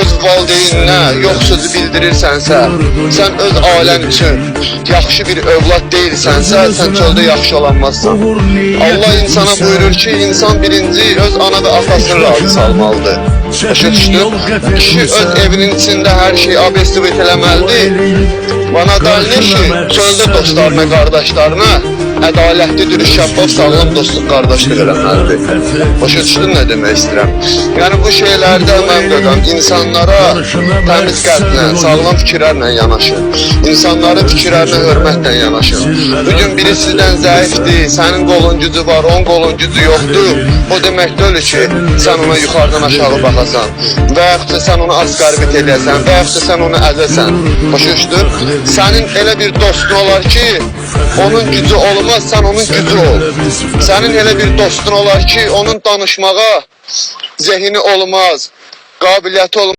öz valideyninə yox sözü bildirirsənsə, sən öz ailən üçün yaxşı bir övlad deyilsənsə, sən çöldə yaxşı olanmazsan. Allah insana buyurur ki, insan birinci öz ana və atasını razı salmalıdır. Başa düşdün? Kişi öz evinin içində hər şeyi abes-tibet eləməlidir. Bana dəlnir ki, çöldə dostlarına, qardaşlarına ədalətli, dürüst, şəffaf, sağlam dostluq, qardaşlıq eləməlidir. Başa düşdün nə demək istəyirəm? Yəni bu şeylərdə mən qadam insanlara təmiz qəlblə, sağlam fikirlərlə yanaşın. İnsanların fikirlərinə hörmətlə yanaşın. Bugün biri sizdən zəifdir, sənin qolun gücü var, onun qolun gücü yoxdur. O demək deyil ki, sən ona yuxarıdan aşağı baxasan və yaxud da sən onu asqaribət edəsən və yaxud da sən onu əzəsən. Başa düşdün? Sənin elə bir dostun olar ki, onun gücü olmaz, sən onun gücü ol. Sənin elə bir dostun olar ki, onun danışmağa zehni olmaz, qabiliyyəti olmaz.